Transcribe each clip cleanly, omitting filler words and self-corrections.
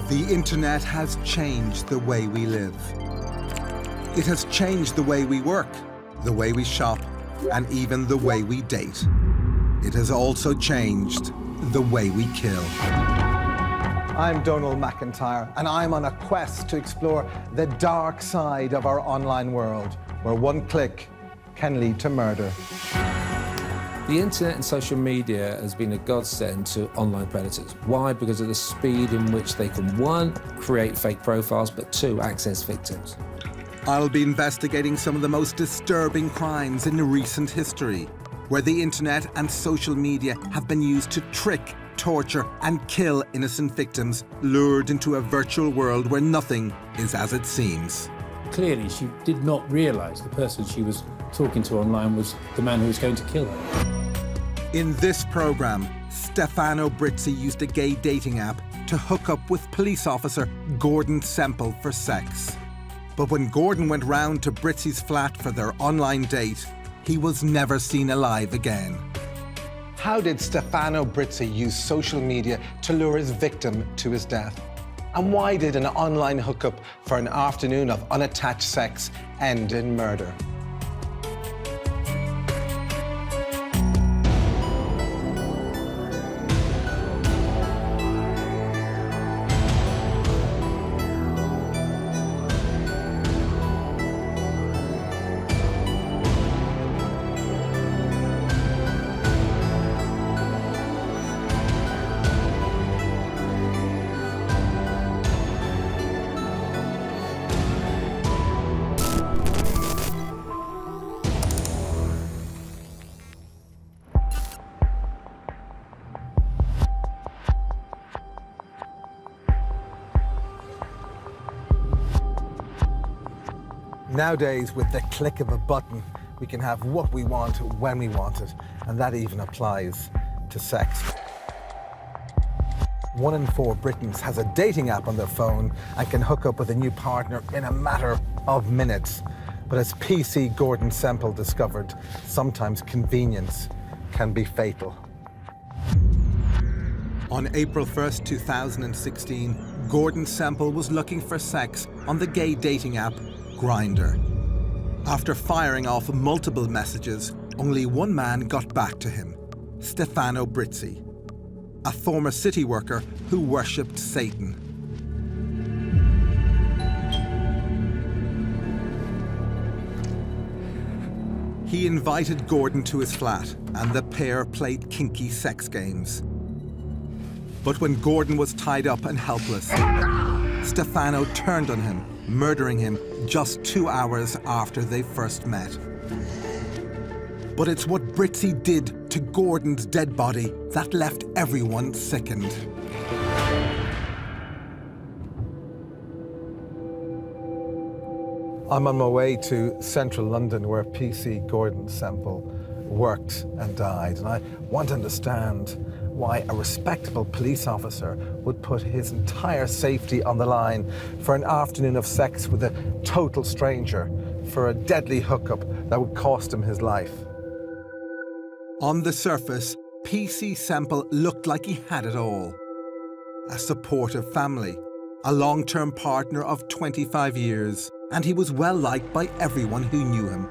The internet has changed the way we live. It has changed the way we work, the way we shop, and even the way we date. It has also changed the way we kill. I'm Donal McIntyre, and I'm on a quest to explore the dark side of our online world, where one click can lead to murder. The internet and social media has been a godsend to online predators. Why? Because of the speed in which they can, one, create fake profiles, but two, access victims. I'll be investigating some of the most disturbing crimes in recent history, where the internet and social media have been used to trick, torture, and kill innocent victims, lured into a virtual world where nothing is as it seems. Clearly, she did not realise the person she was talking to online was the man who was going to kill her. In this programme, Stefano Brizzi used a gay dating app to hook up with police officer Gordon Semple for sex. But when Gordon went round to Brizzi's flat for their online date, he was never seen alive again. How did Stefano Brizzi use social media to lure his victim to his death? And why did an online hookup for an afternoon of unattached sex end in murder? Nowadays, with the click of a button, we can have what we want when we want it, and that even applies to sex. 1 in 4 Britons has a dating app on their phone and can hook up with a new partner in a matter of minutes. But as PC Gordon Semple discovered, sometimes convenience can be fatal. On April 1st, 2016, Gordon Semple was looking for sex on the gay dating app Grindr. After firing off multiple messages, only one man got back to him, Stefano Brizzi, a former city worker who worshipped Satan. He invited Gordon to his flat, and the pair played kinky sex games. But when Gordon was tied up and helpless, Stefano turned on him, murdering him just 2 hours after they first met. But it's what Brizzi did to Gordon's dead body that left everyone sickened. I'm on my way to central London, where PC Gordon Semple worked and died, and I want to understand why a respectable police officer would put his entire safety on the line for an afternoon of sex with a total stranger, for a deadly hookup that would cost him his life. On the surface, PC Semple looked like he had it all. A supportive family, a long-term partner of 25 years, and he was well liked by everyone who knew him.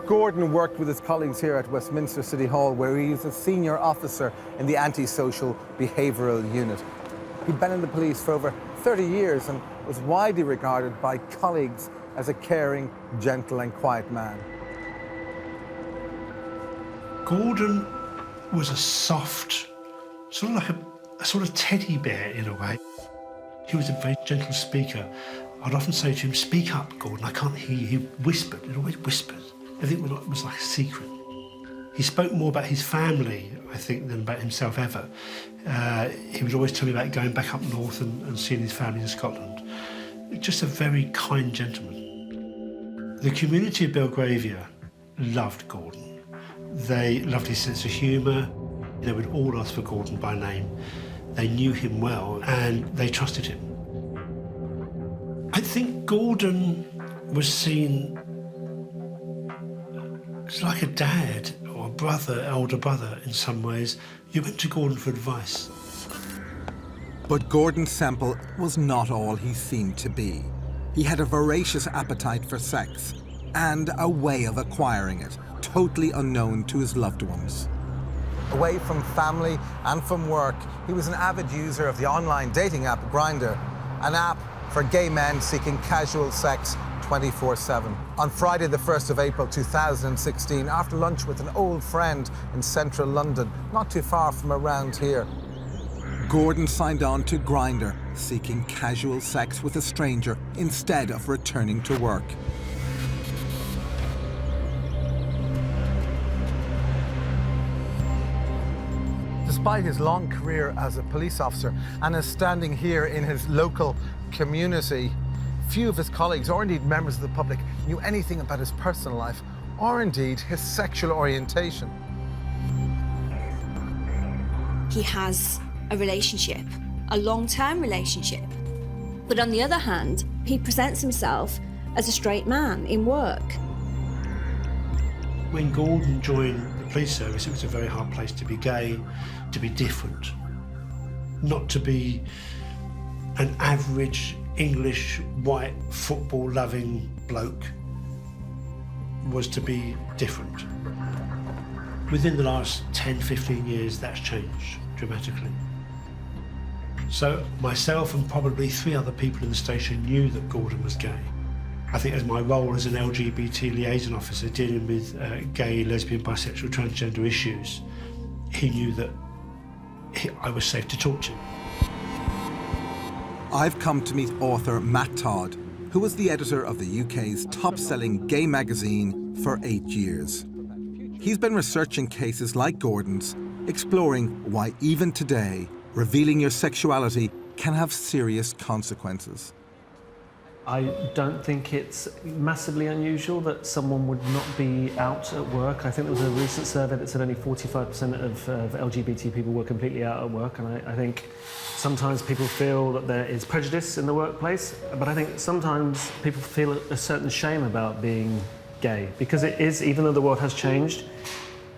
Gordon worked with his colleagues here at Westminster City Hall, where he was a senior officer in the antisocial behavioural unit. He'd been in the police for over 30 years and was widely regarded by colleagues as a caring, gentle and quiet man. Gordon was a soft, sort of like a sort of teddy bear in a way. He was a very gentle speaker. I'd often say to him, "Speak up, Gordon, I can't hear you." He whispered, he always whispered. Everything was like a secret. He spoke more about his family, I think, than about himself ever. He would always tell me about going back up north and seeing his family in Scotland. Just a very kind gentleman. The community of Belgravia loved Gordon. They loved his sense of humour. They would all ask for Gordon by name. They knew him well and they trusted him. I think Gordon was seen as like a dad or a brother, elder brother in some ways. You went to Gordon for advice. But Gordon Semple was not all he seemed to be. He had a voracious appetite for sex and a way of acquiring it, totally unknown to his loved ones. Away from family and from work, he was an avid user of the online dating app Grindr, an app for gay men seeking casual sex 24/7. On Friday, the 1st of April 2016, after lunch with an old friend in central London, not too far from around here, Gordon signed on to Grindr, seeking casual sex with a stranger instead of returning to work. Despite his long career as a police officer and his standing here in his local community, few of his colleagues, or indeed members of the public, knew anything about his personal life, or indeed his sexual orientation. He has a relationship, a long-term relationship. But on the other hand, he presents himself as a straight man in work. When Gordon joined the police service, it was a very hard place to be gay, to be different, not to be an average English white football-loving bloke, was to be different. Within the last 10, 15 years, that's changed dramatically. So myself and probably 3 other people in the station knew that Gordon was gay. I think as my role as an LGBT liaison officer dealing with gay, lesbian, bisexual, transgender issues, he knew that I was safe to talk to. I've come to meet author Matt Todd, who was the editor of the UK's top-selling gay magazine for 8 years. He's been researching cases like Gordon's, exploring why even today, revealing your sexuality can have serious consequences. I don't think it's massively unusual that someone would not be out at work. I think there was a recent survey that said only 45% of LGBT people were completely out at work, and I think sometimes people feel that there is prejudice in the workplace, but I think sometimes people feel a certain shame about being gay, because it is, even though the world has changed,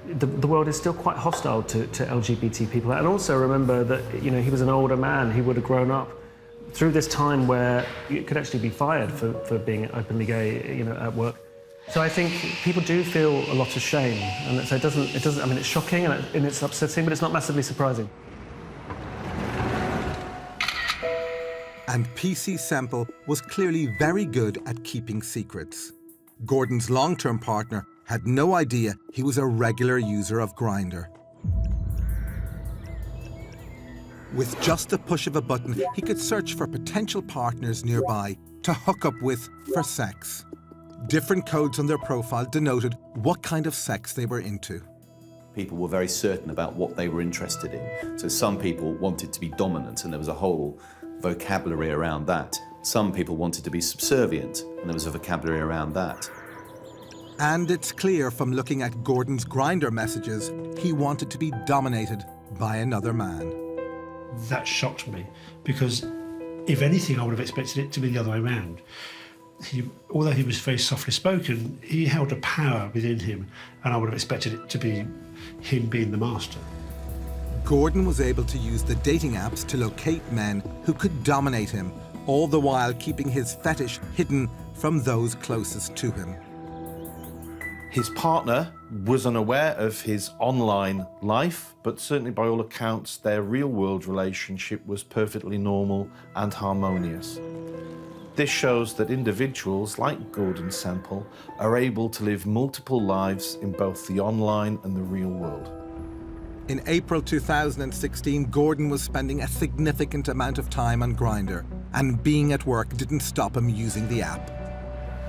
the world is still quite hostile to LGBT people. And also remember that, you know, he was an older man, he would have grown up through this time where you could actually be fired for being openly gay, you know, at work. So I think people do feel a lot of shame, and so it doesn't. I mean, it's shocking and it's upsetting, but it's not massively surprising. And PC Semple was clearly very good at keeping secrets. Gordon's long-term partner had no idea he was a regular user of Grindr. With just the push of a button, he could search for potential partners nearby to hook up with for sex. Different codes on their profile denoted what kind of sex they were into. People were very certain about what they were interested in. So some people wanted to be dominant, and there was a whole vocabulary around that. Some people wanted to be subservient, and there was a vocabulary around that. And it's clear from looking at Gordon's Grindr messages, he wanted to be dominated by another man. That shocked me, because if anything, I would have expected it to be the other way around. Although he was very softly spoken, he held a power within him, and I would have expected it to be him being the master. Gordon was able to use the dating apps to locate men who could dominate him, all the while keeping his fetish hidden from those closest to him. His partner was unaware of his online life, but certainly by all accounts, their real-world relationship was perfectly normal and harmonious. This shows that individuals like Gordon Semple are able to live multiple lives in both the online and the real world. In April 2016, Gordon was spending a significant amount of time on Grindr, and being at work didn't stop him using the app.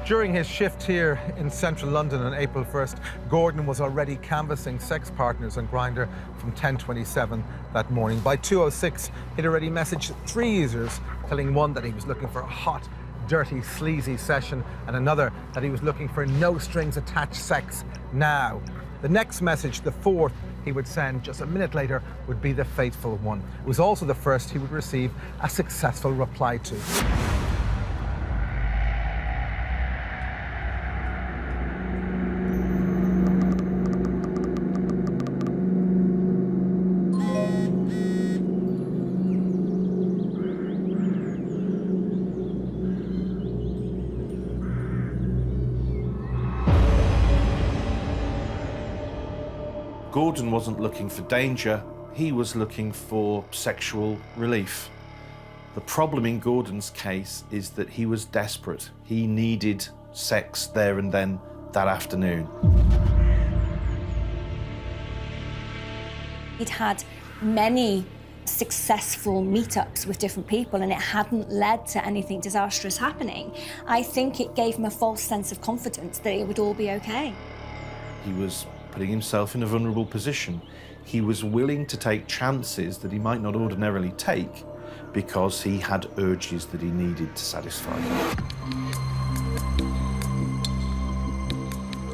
During his shift here in central London on April 1st, Gordon was already canvassing sex partners on Grindr from 10:27 that morning. By 2:06, he'd already messaged 3 users, telling one that he was looking for a hot, dirty, sleazy session, and another that he was looking for no-strings-attached sex now. The next message, the 4th, he would send just a minute later, would be the fateful one. It was also the first he would receive a successful reply to. Gordon wasn't looking for danger, he was looking for sexual relief. The problem in Gordon's case is that he was desperate. He needed sex there and then that afternoon. He'd had many successful meetups with different people and it hadn't led to anything disastrous happening. I think it gave him a false sense of confidence that it would all be okay. He was putting himself in a vulnerable position. He was willing to take chances that he might not ordinarily take because he had urges that he needed to satisfy.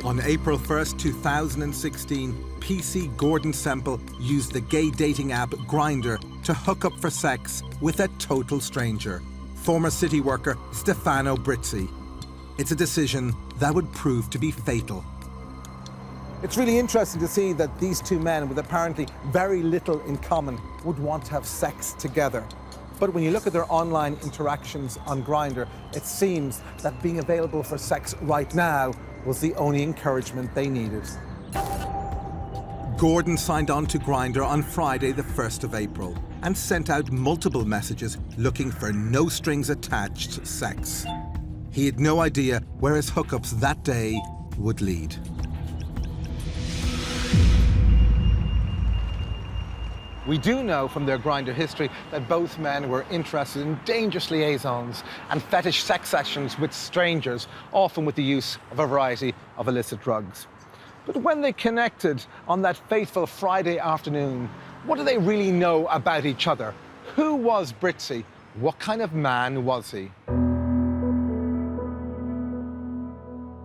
On April 1st, 2016, PC Gordon Semple used the gay dating app Grindr to hook up for sex with a total stranger, former city worker Stefano Brizzi. It's a decision that would prove to be fatal. It's really interesting to see that these two men with apparently very little in common would want to have sex together. But when you look at their online interactions on Grindr, it seems that being available for sex right now was the only encouragement they needed. Gordon signed on to Grindr on Friday, the 1st of April, and sent out multiple messages looking for no-strings-attached sex. He had no idea where his hookups that day would lead. We do know from their Grindr history that both men were interested in dangerous liaisons and fetish sex sessions with strangers, often with the use of a variety of illicit drugs. But when they connected on that fateful Friday afternoon, what do they really know about each other? Who was Brizzi? What kind of man was he?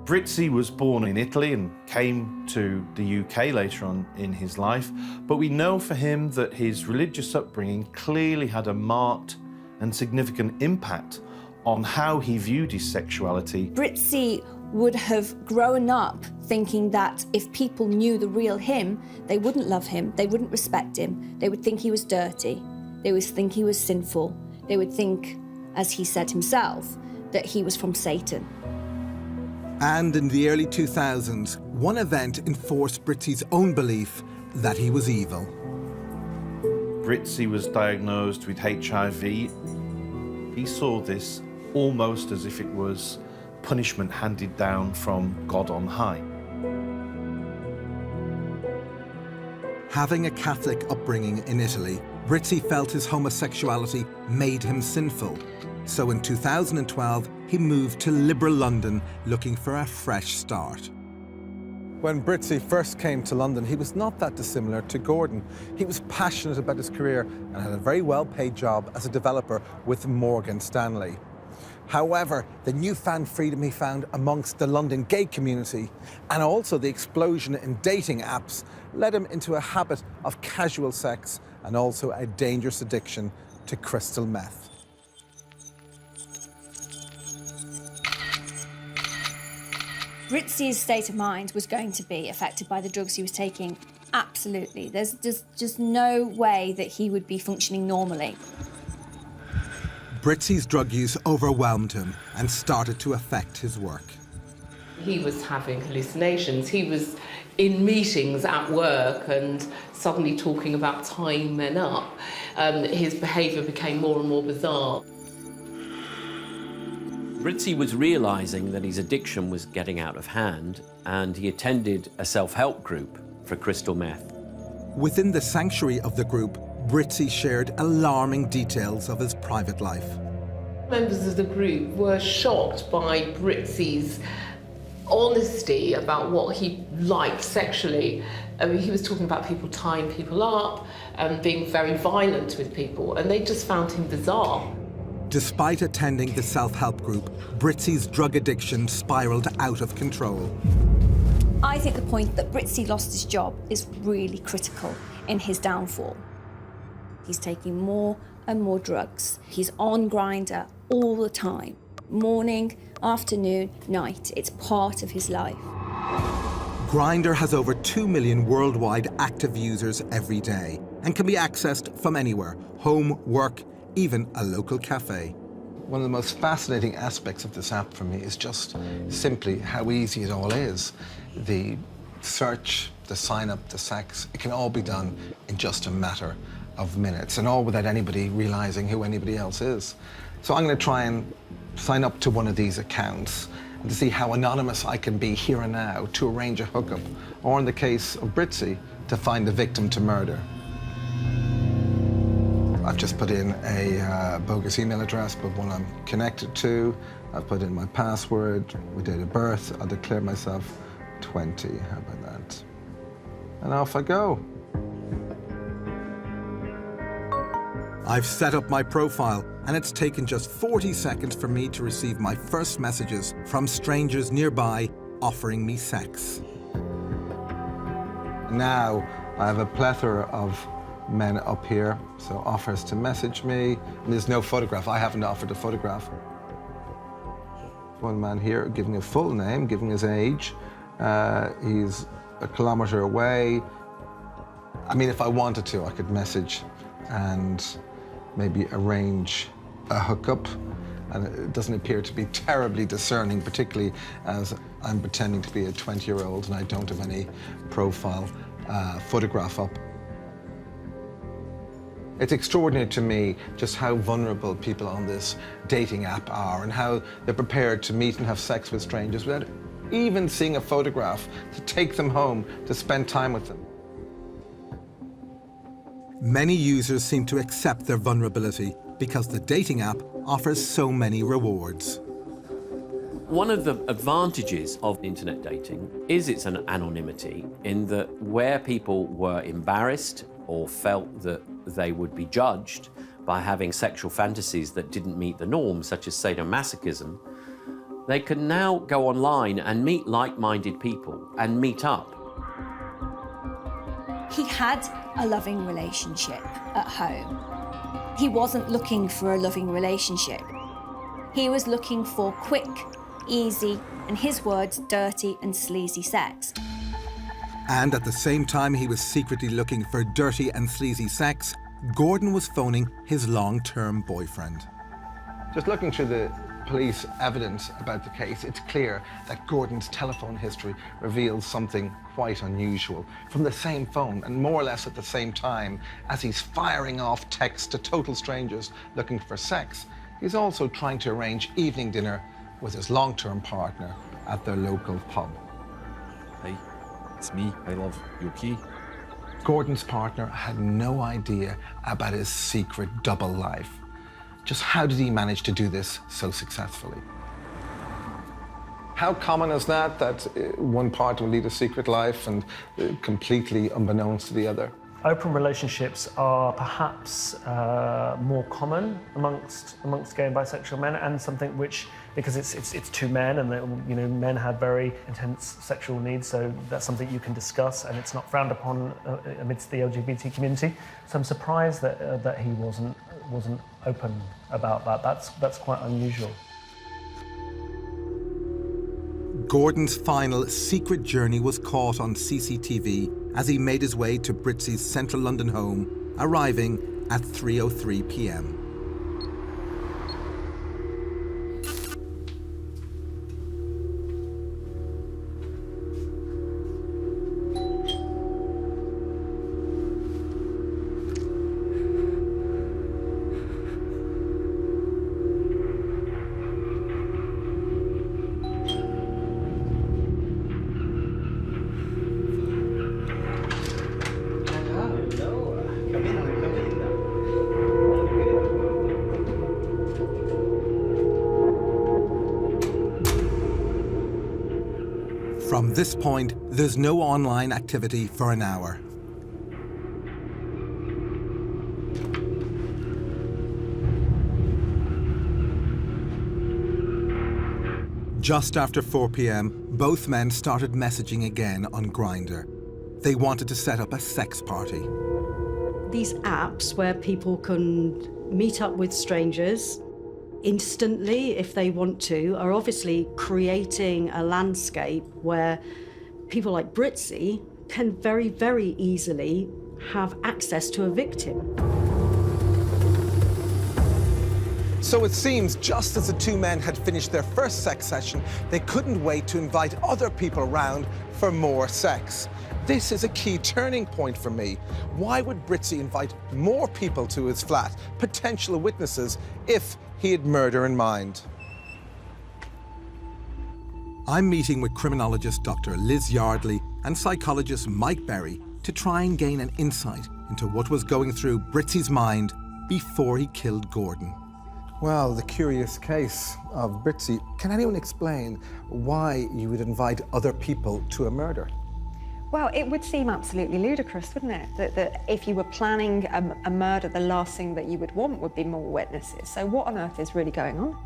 Brizzi was born in Italy and came to the UK later on in his life, but we know for him that his religious upbringing clearly had a marked and significant impact on how he viewed his sexuality. Brizzi would have grown up thinking that if people knew the real him, they wouldn't love him, they wouldn't respect him, they would think he was dirty, they would think he was sinful, they would think, as he said himself, that he was from Satan. And in the early 2000s, one event enforced Brizzi's own belief that he was evil. Brizzi was diagnosed with HIV. He saw this almost as if it was punishment handed down from God on high. Having a Catholic upbringing in Italy, Brizzi felt his homosexuality made him sinful. So in 2012, he moved to liberal London looking for a fresh start. When Brizzi first came to London, he was not that dissimilar to Gordon. He was passionate about his career and had a very well-paid job as a developer with Morgan Stanley. However, the newfound freedom he found amongst the London gay community and also the explosion in dating apps led him into a habit of casual sex and also a dangerous addiction to crystal meth. Brizzi's state of mind was going to be affected by the drugs he was taking. Absolutely. There's just no way that he would be functioning normally. Brizzi's drug use overwhelmed him and started to affect his work. He was having hallucinations. He was in meetings at work and suddenly talking about tying men up. His behaviour became more and more bizarre. Brizzi was realising that his addiction was getting out of hand, and he attended a self-help group for crystal meth. Within the sanctuary of the group, Brizzi shared alarming details of his private life. Members of the group were shocked by Brizzi's honesty about what he liked sexually. I mean, he was talking about people tying people up and being very violent with people, and they just found him bizarre. Despite attending the self-help group, Brizzi's drug addiction spiraled out of control. I think the point that Brizzi lost his job is really critical in his downfall. He's taking more and more drugs. He's on Grindr all the time. Morning, afternoon, night. It's part of his life. Grindr has over 2 million worldwide active users every day and can be accessed from anywhere, home, work, even a local cafe. One of the most fascinating aspects of this app for me is just simply how easy it all is. The search, the sign up to sex, it can all be done in just a matter of minutes, and all without anybody realizing who anybody else is. So I'm going to try and sign up to one of these accounts and to see how anonymous I can be here and now to arrange a hookup, or in the case of Britzy, to find the victim to murder. I've just put in a bogus email address, but one I'm connected to. I've put in my password, my date of birth. I'll declare myself 20. How about that? And off I go. I've set up my profile, and it's taken just 40 seconds for me to receive my first messages from strangers nearby offering me sex. Now I have a plethora of men up here, so offers to message me. And there's no photograph. I haven't offered a photograph. One man here giving a full name, giving his age. He's a kilometre away. I mean, if I wanted to, I could message and maybe arrange a hookup. And it doesn't appear to be terribly discerning, particularly as I'm pretending to be a 20-year-old and I don't have any profile photograph up. It's extraordinary to me just how vulnerable people on this dating app are and how they're prepared to meet and have sex with strangers without even seeing a photograph, to take them home, to spend time with them. Many users seem to accept their vulnerability because the dating app offers so many rewards. One of the advantages of internet dating is its an anonymity, in that where people were embarrassed or felt that they would be judged by having sexual fantasies that didn't meet the norm, such as sadomasochism, they can now go online and meet like-minded people and meet up. He had a loving relationship at home. He wasn't looking for a loving relationship. He was looking for quick, easy, in his words, dirty and sleazy sex. And at the same time he was secretly looking for dirty and sleazy sex, Gordon was phoning his long-term boyfriend. Just looking through the police evidence about the case, it's clear that Gordon's telephone history reveals something quite unusual. From the same phone, and more or less at the same time, as he's firing off texts to total strangers looking for sex, he's also trying to arrange evening dinner with his long-term partner at their local pub. Hey, it's me. I love Yuki. Gordon's partner had no idea about his secret double life. Just how did he manage to do this so successfully? How common is that one partner will lead a secret life and completely unbeknownst to the other? Open relationships are perhaps more common amongst gay and bisexual men, and something which, because it's two men, and men have very intense sexual needs, so that's something you can discuss, and it's not frowned upon amidst the LGBT community. So I'm surprised that he wasn't open about that. That's quite unusual. Gordon's final secret journey was caught on CCTV as he made his way to Britzy's central London home, arriving at 3:03 p.m. From this point, there's no online activity for an hour. Just after 4 p.m, both men started messaging again on Grindr. They wanted to set up a sex party. These apps where people can meet up with strangers instantly, if they want to, are obviously creating a landscape where people like Britzy can very, very easily have access to a victim. So it seems just as the two men had finished their first sex session, they couldn't wait to invite other people around for more sex. this is a key turning point for me. Why would Britzi invite more people to his flat, potential witnesses, if he had murder in mind? I'm meeting with criminologist Dr. Liz Yardley and psychologist Mike Berry to try and gain an insight into what was going through Britzi's mind before he killed Gordon. Well, the curious case of Britzi. Can anyone explain why you would invite other people to a murder? Well, it would seem absolutely ludicrous, wouldn't it? That if you were planning a murder, the last thing that you would want would be more witnesses. So what on earth is really going on?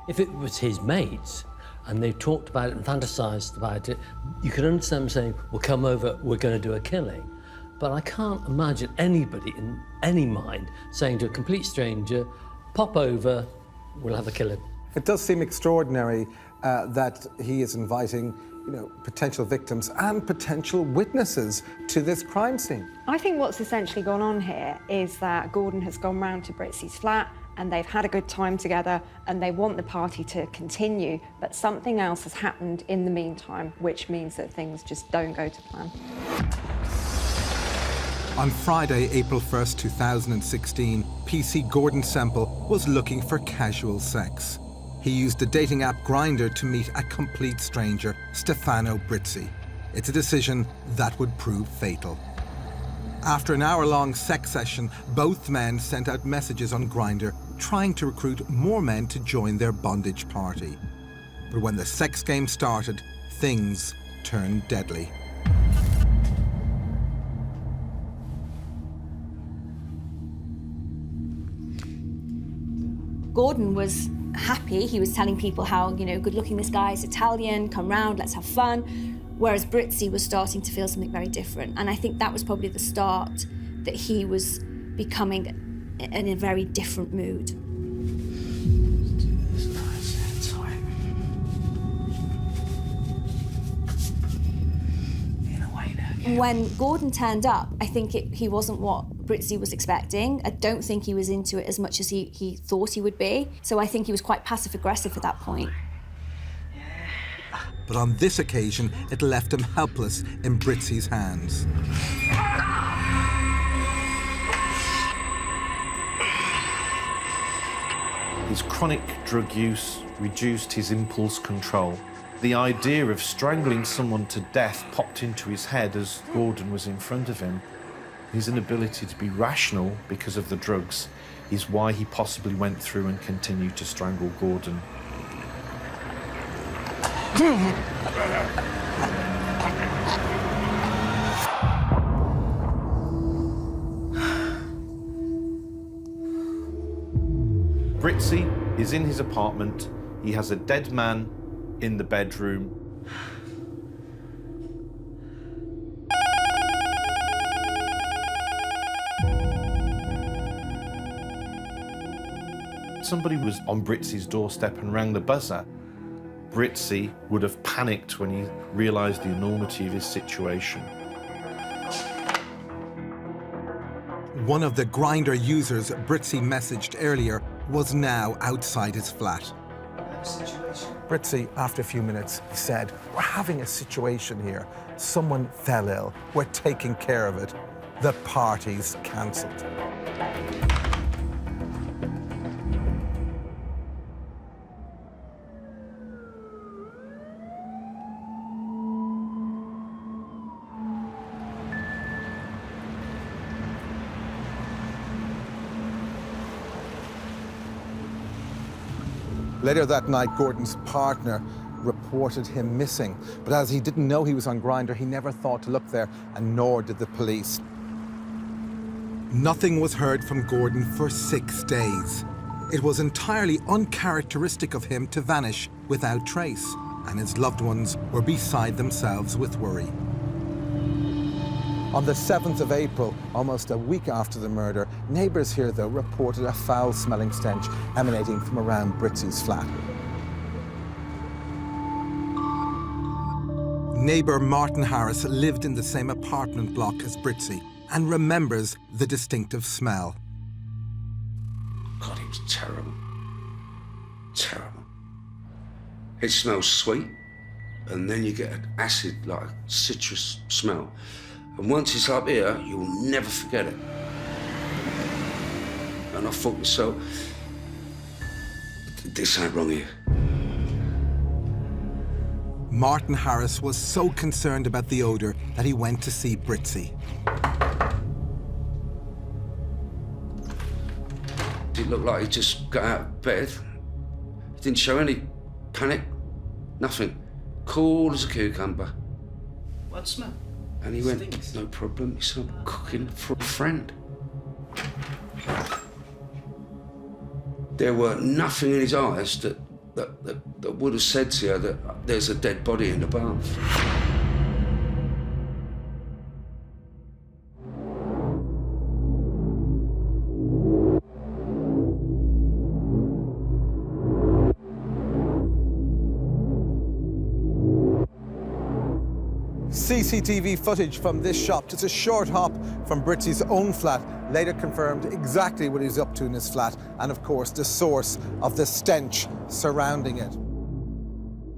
If it was his mates, and they talked about it and fantasised about it, you could understand them saying, well, come over, we're going to do a killing. But I can't imagine anybody in any mind saying to a complete stranger, pop over, we'll have a killing. It does seem extraordinary that he is inviting, potential victims and potential witnesses to this crime scene. I think what's essentially gone on here is that Gordon has gone round to Britzi's flat and they've had a good time together and they want the party to continue, but something else has happened in the meantime, which means that things just don't go to plan. On Friday, April 1st, 2016, PC Gordon Semple was looking for casual sex. He used the dating app Grindr to meet a complete stranger, Stefano Britzi. It's a decision that would prove fatal. After an hour-long sex session, both men sent out messages on Grindr trying to recruit more men to join their bondage party. But when the sex game started, things turned deadly. Gordon was happy. He was telling people how, good looking this guy is Italian, come round, let's have fun. Whereas Britzi was starting to feel something very different. And I think that was probably the start that he was becoming in a very different mood. When Gordon turned up, I think he wasn't what Britzi was expecting. I don't think he was into it as much as he thought he would be. So I think he was quite passive-aggressive at that point. But on this occasion, it left him helpless in Britzi's hands. His chronic drug use reduced his impulse control. The idea of strangling someone to death popped into his head as Gordon was in front of him. His inability to be rational because of the drugs is why he possibly went through and continued to strangle Gordon. Britzi is in his apartment. He has a dead man in the bedroom. Somebody was on Britzi's doorstep and rang the buzzer. Britzi would have panicked when he realised the enormity of his situation. One of the Grindr users Britzi messaged earlier was now outside his flat. Britzi, after a few minutes, said, "We're having a situation here. Someone fell ill. We're taking care of it. The party's cancelled." Later that night, Gordon's partner reported him missing. But as he didn't know he was on Grindr, he never thought to look there, and nor did the police. Nothing was heard from Gordon for 6 days. It was entirely uncharacteristic of him to vanish without trace, and his loved ones were beside themselves with worry. On the 7th of April, almost a week after the murder, neighbours here, though, reported a foul-smelling stench emanating from around Britzi's flat. Neighbour Martin Harris lived in the same apartment block as Britzi and remembers the distinctive smell. God, it was terrible. Terrible. It smells sweet. and then you get an acid, like a citrus smell. And once it's up here, you'll never forget it. And I thought to myself, this ain't wrong here. Martin Harris was so concerned about the odour that he went to see Britzy. It looked like he just got out of bed. He didn't show any panic, nothing. Cool as a cucumber. What smell? And he went, no problem, he said, I'm cooking for a friend. There were nothing in his eyes that would have said to you that there's a dead body in the bath. CCTV footage from this shop, just a short hop from Britzy's own flat, later confirmed exactly what he's up to in his flat, and of course the source of the stench surrounding it.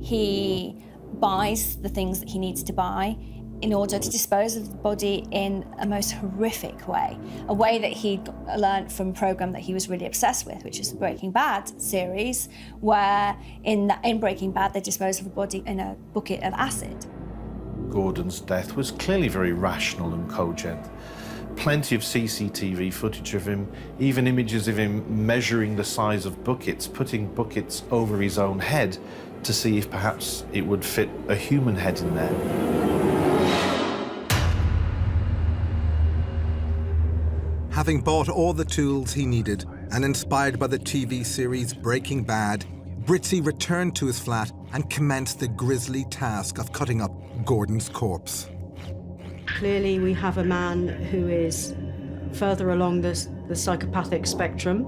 He buys the things that he needs to buy in order to dispose of the body in a most horrific way, a way that he'd learned from a program that he was really obsessed with, which is the Breaking Bad series, where in Breaking Bad they dispose of a body in a bucket of acid. Gordon's death was clearly very rational and cogent. Plenty of CCTV footage of him, even images of him measuring the size of buckets, putting buckets over his own head to see if perhaps it would fit a human head in there. Having bought all the tools he needed and inspired by the TV series Breaking Bad, Britzy returned to his flat and commenced the grisly task of cutting up Gordon's corpse. Clearly, we have a man who is further along the psychopathic spectrum.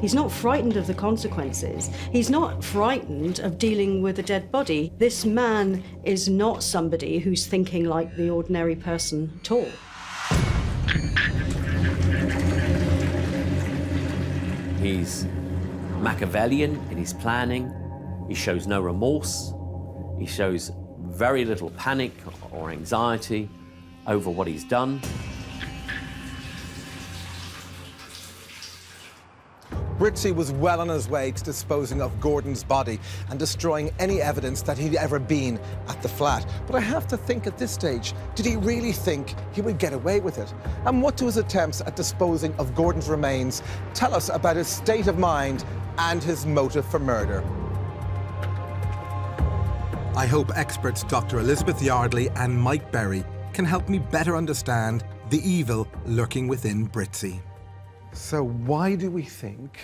He's not frightened of the consequences. He's not frightened of dealing with a dead body. This man is not somebody who's thinking like the ordinary person at all. He's Machiavellian in his planning. He shows no remorse. He shows very little panic or anxiety over what he's done. Britzy was well on his way to disposing of Gordon's body and destroying any evidence that he'd ever been at the flat. But I have to think at this stage, did he really think he would get away with it? And what do his attempts at disposing of Gordon's remains tell us about his state of mind and his motive for murder? I hope experts Dr. Elizabeth Yardley and Mike Berry can help me better understand the evil lurking within Britzy. So why do we think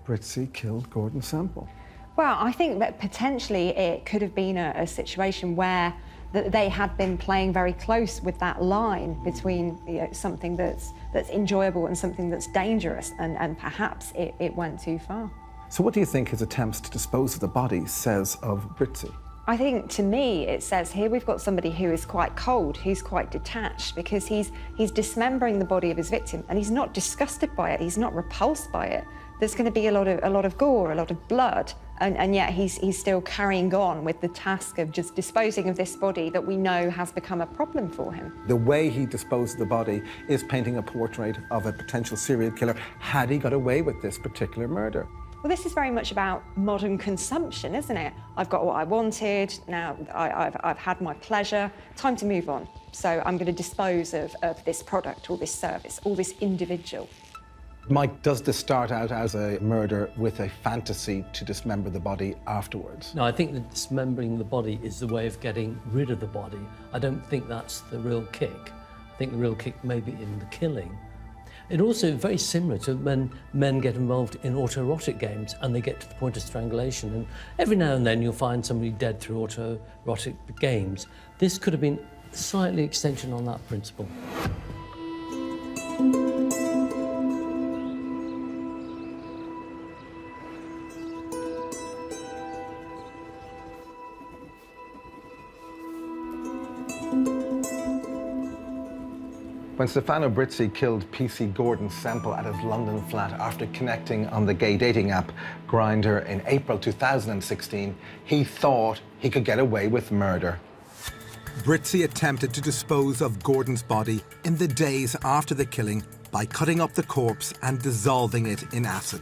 Britzy killed Gordon Semple? Well, I think that potentially it could have been a situation where they had been playing very close with that line between something that's enjoyable and something that's dangerous, and perhaps it went too far. So what do you think his attempts to dispose of the body says of Britzy? I think, to me, it says here we've got somebody who is quite cold, who's quite detached, because he's dismembering the body of his victim, and he's not disgusted by it, he's not repulsed by it. There's going to be a lot of gore, a lot of blood, and yet he's still carrying on with the task of just disposing of this body that we know has become a problem for him. The way he disposed of the body is painting a portrait of a potential serial killer had he got away with this particular murder. Well, this is very much about modern consumption, isn't it? I've got what I wanted, now I've had my pleasure, time to move on. So I'm going to dispose of this product or this service or this individual. Mike, does this start out as a murder with a fantasy to dismember the body afterwards? No, I think that dismembering the body is the way of getting rid of the body. I don't think that's the real kick. I think the real kick may be in the killing. It also very similar to when men get involved in autoerotic games and they get to the point of strangulation. And every now and then you'll find somebody dead through autoerotic games. This could have been slightly extension on that principle. By When Stefano Brizzi killed PC Gordon Semple at his London flat after connecting on the gay dating app Grindr in April 2016, he thought he could get away with murder. Brizzi attempted to dispose of Gordon's body in the days after the killing by cutting up the corpse and dissolving it in acid.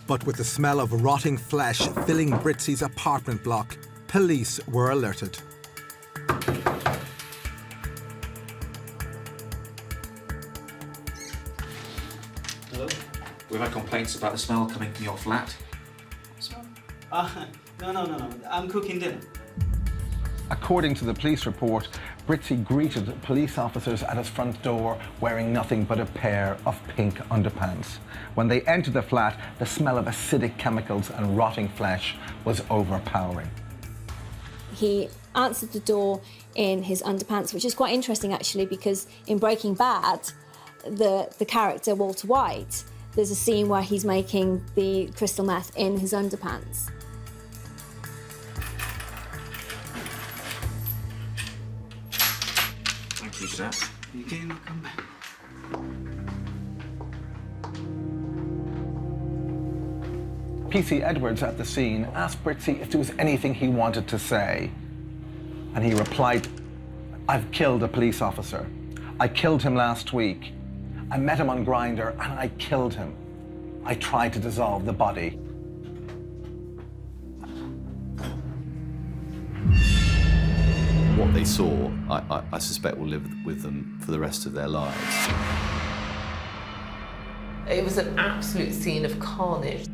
But with the smell of rotting flesh filling Brizzi's apartment block, police were alerted. Hello? We've had complaints about the smell coming from your flat. Smell? No. I'm cooking dinner. According to the police report, Brizzi greeted police officers at his front door wearing nothing but a pair of pink underpants. When they entered the flat, the smell of acidic chemicals and rotting flesh was overpowering. He answered the door in his underpants, which is quite interesting actually, because in Breaking Bad, the character Walter White, there's a scene where he's making the crystal meth in his underpants. Thank you, sir. You can come back. PC Edwards at the scene asked Brizzi if there was anything he wanted to say. And he replied, "I've killed a police officer. I killed him last week. I met him on Grindr and I killed him. I tried to dissolve the body." What they saw, I suspect, will live with them for the rest of their lives. It was an absolute scene of carnage.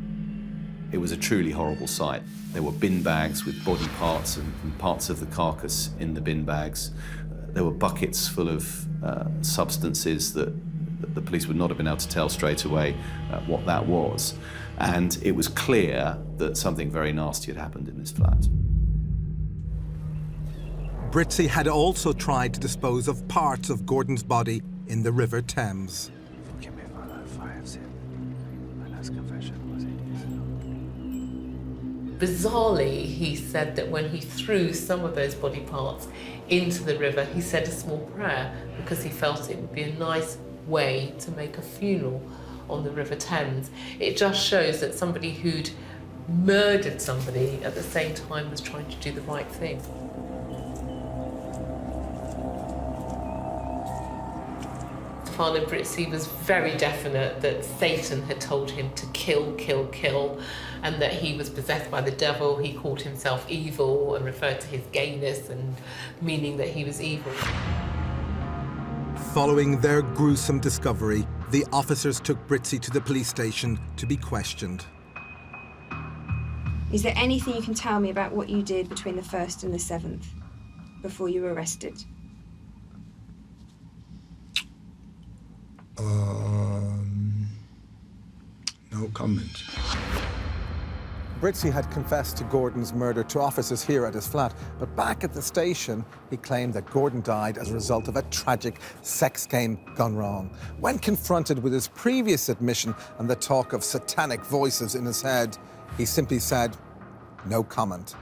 It was a truly horrible sight. There were bin bags with body parts and parts of the carcass in the bin bags. There were buckets full of substances that the police would not have been able to tell straight away what that was. And it was clear that something very nasty had happened in this flat. Brizzi had also tried to dispose of parts of Gordon's body in the River Thames. Forgive me if I have sinned. My last confession was 8 years ago. Bizarrely, he said that when he threw some of those body parts into the river, he said a small prayer because he felt it would be a nice way to make a funeral on the River Thames. It just shows that somebody who'd murdered somebody at the same time was trying to do the right thing. Stefano Brizzi was very definite that Satan had told him to kill, kill, kill, and that he was possessed by the devil. He called himself evil and referred to his gayness and meaning that he was evil. Following their gruesome discovery, the officers took Brizzi to the police station to be questioned. Is there anything you can tell me about what you did between the 1st and the 7th, before you were arrested? No comment. Brizzi had confessed to Gordon's murder to officers here at his flat, but back at the station, he claimed that Gordon died as a result of a tragic sex game gone wrong. When confronted with his previous admission and the talk of satanic voices in his head, he simply said, "No comment."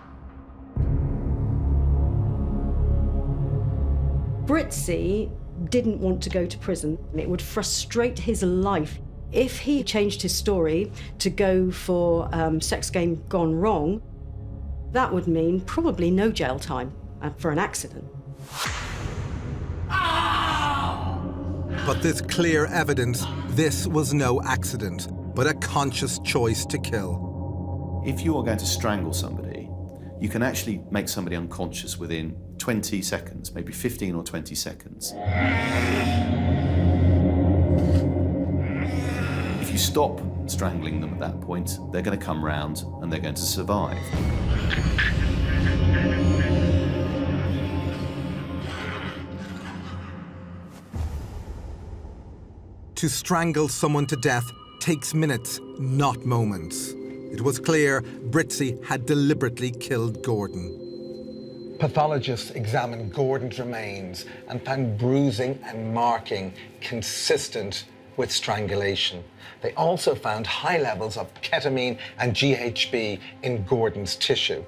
Brizzi didn't want to go to prison. It would frustrate his life. If he changed his story to go for sex game gone wrong, that would mean probably no jail time for an accident. But there's clear evidence this was no accident, but a conscious choice to kill. If you are going to strangle somebody, you can actually make somebody unconscious within 20 seconds, maybe 15 or 20 seconds. If you stop strangling them at that point, they're going to come round and they're going to survive. To strangle someone to death takes minutes, not moments. It was clear Brizzi had deliberately killed Gordon. Pathologists examined Gordon's remains and found bruising and marking consistent with strangulation. They also found high levels of ketamine and GHB in Gordon's tissue.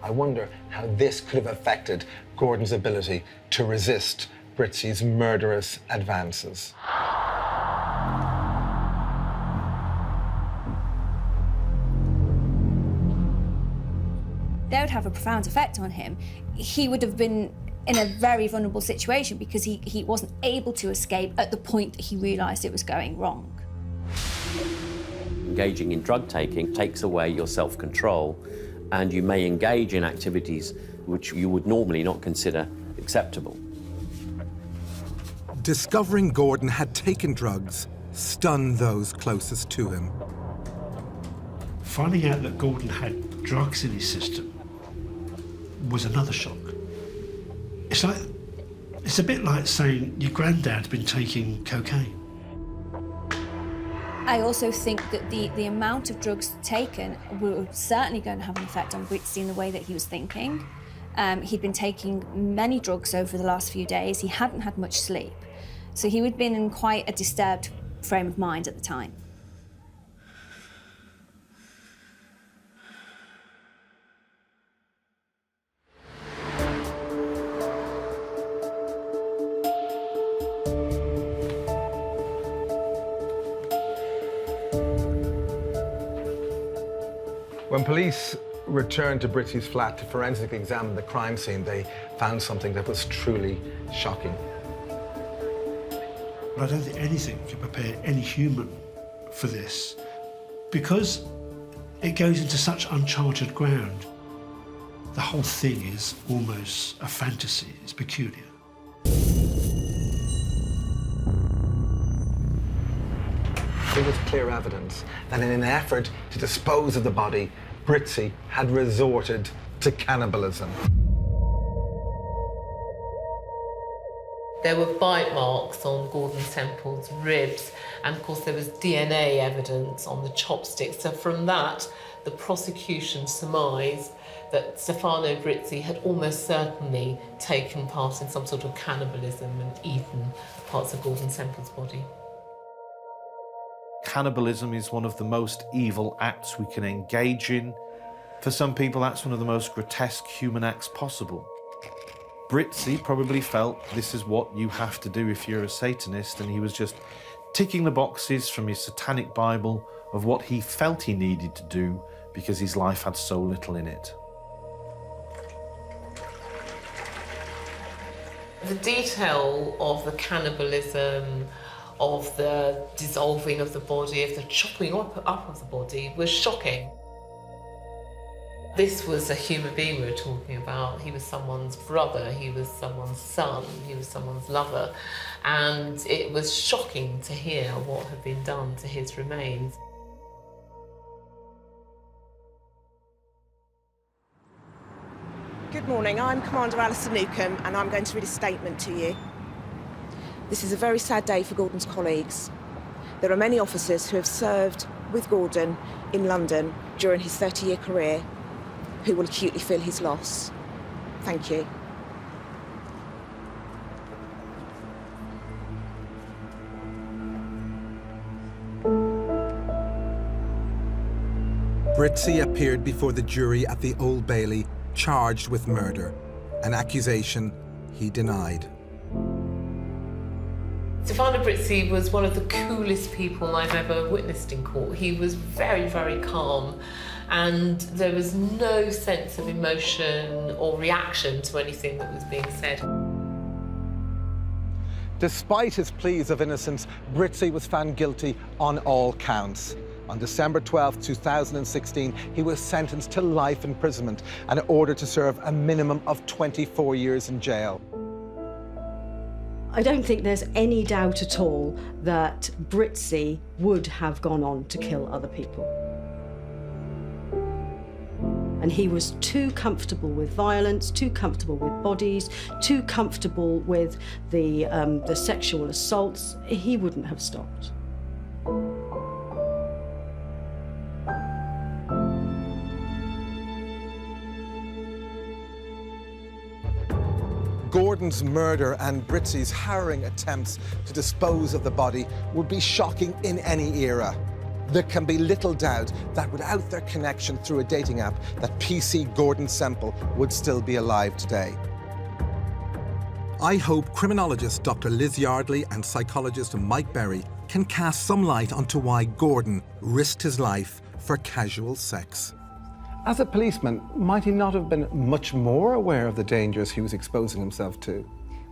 I wonder how this could have affected Gordon's ability to resist Britsy's murderous advances. They would have a profound effect on him. He would have been in a very vulnerable situation because he wasn't able to escape at the point that he realised it was going wrong. Engaging in drug taking takes away your self-control, and you may engage in activities which you would normally not consider acceptable. Discovering Gordon had taken drugs stunned those closest to him. Finding out that Gordon had drugs in his system was another shock. It's a bit like saying your granddad's been taking cocaine. I also think that the amount of drugs taken were certainly going to have an effect on Britsy in the way that he was thinking. He'd been taking many drugs over the last few days. He hadn't had much sleep. So he would have been in quite a disturbed frame of mind at the time. When police returned to Britsy's flat to forensically examine the crime scene, they found something that was truly shocking. I don't think anything can prepare any human for this, because it goes into such uncharted ground. The whole thing is almost a fantasy, it's peculiar. There was clear evidence that in an effort to dispose of the body, Britsy had resorted to cannibalism. There were bite marks on Gordon Semple's ribs, and of course there was DNA evidence on the chopsticks. So from that, the prosecution surmised that Stefano Britzy had almost certainly taken part in some sort of cannibalism and eaten parts of Gordon Semple's body. Cannibalism is one of the most evil acts we can engage in. For some people, that's one of the most grotesque human acts possible. Britsy probably felt this is what you have to do if you're a Satanist, and he was just ticking the boxes from his satanic Bible of what he felt he needed to do because his life had so little in it. The detail of the cannibalism, of the dissolving of the body, of the chopping up of the body was shocking. This was a human being we were talking about. He was someone's brother, he was someone's son, he was someone's lover, and it was shocking to hear what had been done to his remains. Good morning, I'm Commander Alistair Newcomb and I'm going to read a statement to you. This is a very sad day for Gordon's colleagues. There are many officers who have served with Gordon in London during his 30-year career who will acutely feel his loss. Thank you. Britsy appeared before the jury at the Old Bailey, charged with murder, an accusation he denied. Stefano Britzy was one of the coolest people I've ever witnessed in court. He was very, very calm, and there was no sense of emotion or reaction to anything that was being said. Despite his pleas of innocence, Britsy was found guilty on all counts. On December 12, 2016, he was sentenced to life imprisonment and ordered to serve a minimum of 24 years in jail. I don't think there's any doubt at all that Britsy would have gone on to kill other people. And he was too comfortable with violence, too comfortable with bodies, too comfortable with the sexual assaults. He wouldn't have stopped. Gordon's murder and Britsy's harrowing attempts to dispose of the body would be shocking in any era. There can be little doubt that without their connection through a dating app, that PC Gordon Semple would still be alive today. I hope criminologist Dr. Liz Yardley and psychologist Mike Berry can cast some light onto why Gordon risked his life for casual sex. As a policeman, might he not have been much more aware of the dangers he was exposing himself to?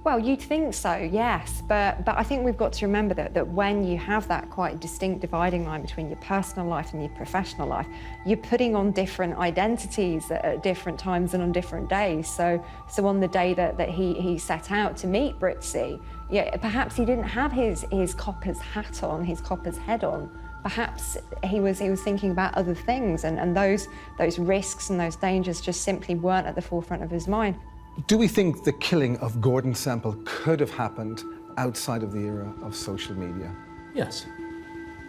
Well, you'd think so, yes, but I think we've got to remember that when you have that quite distinct dividing line between your personal life and your professional life, you're putting on different identities at different times and on different days. So on the day that he set out to meet Britzy, yeah, perhaps he didn't have his copper's hat on, his copper's head on. Perhaps he was thinking about other things, and those risks and those dangers just simply weren't at the forefront of his mind. Do we think the killing of Gordon Semple could have happened outside of the era of social media? Yes.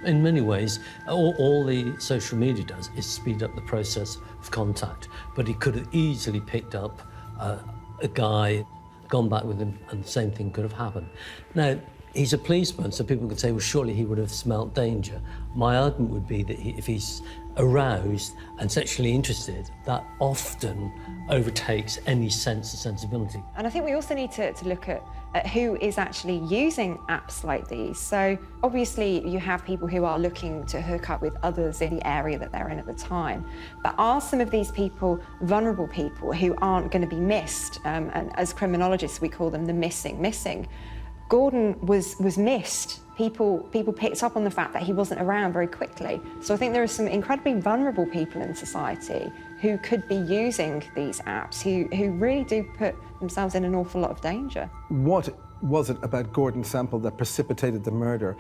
In many ways, all the social media does is speed up the process of contact, but he could have easily picked up a guy, gone back with him, and the same thing could have happened. Now, he's a policeman, so people could say, well, surely he would have smelt danger. My argument would be that if he's aroused and sexually interested, that often overtakes any sense of sensibility. And I think we also need to look at who is actually using apps like these. So obviously you have people who are looking to hook up with others in the area that they're in at the time. But are some of these people vulnerable people who aren't going to be missed? And as criminologists, we call them the missing. Gordon was missed. People picked up on the fact that he wasn't around very quickly. So I think there are some incredibly vulnerable people in society who could be using these apps, who really do put themselves in an awful lot of danger. What was it about Gordon Semple that precipitated the murder?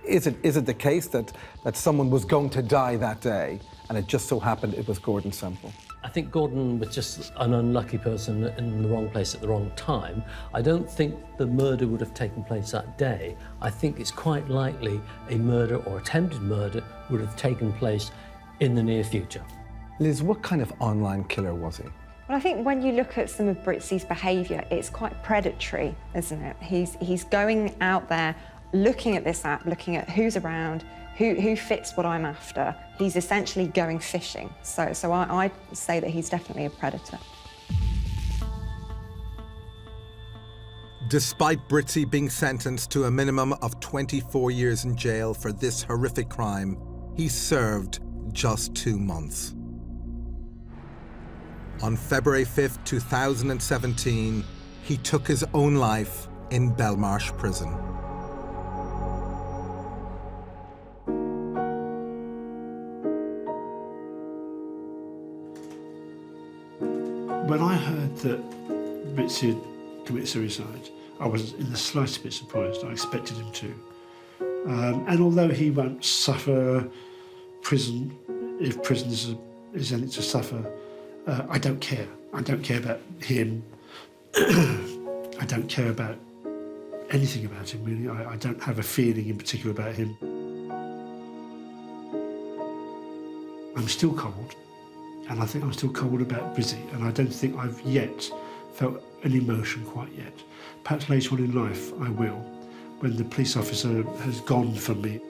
Is it the case that someone was going to die that day and it just so happened it was Gordon Semple? I think Gordon was just an unlucky person in the wrong place at the wrong time. I don't think the murder would have taken place that day. I think it's quite likely a murder or attempted murder would have taken place in the near future. Liz, what kind of online killer was he? Well, I think when you look at some of Britzy's behaviour, it's quite predatory, isn't it? He's going out there, looking at this app, looking at who's around, who fits what I'm after. He's essentially going fishing. So I say that he's definitely a predator. Despite Britzy being sentenced to a minimum of 24 years in jail for this horrific crime, he served just 2 months. On February 5th, 2017, he took his own life in Belmarsh Prison. When I heard that Britzy had committed suicide, I wasn't in the slightest bit surprised. I expected him to. And although he won't suffer prison, if prison is anything to suffer, I don't care. I don't care about him. I don't care about anything about him, really. I don't have a feeling in particular about him. I'm still cold, and I think I'm still cold about Britzy, and I don't think I've yet felt an emotion quite yet. Perhaps later on in life I will, when the police officer has gone from me.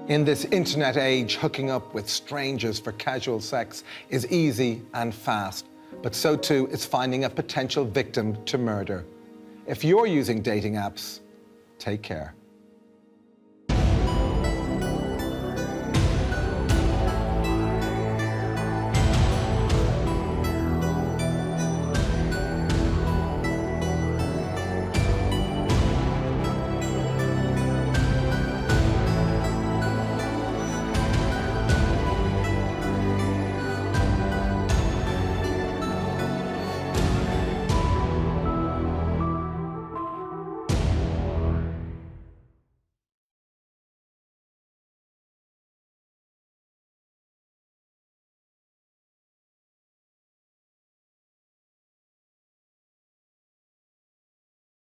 In this internet age, hooking up with strangers for casual sex is easy and fast, but so too is finding a potential victim to murder. If you're using dating apps, take care.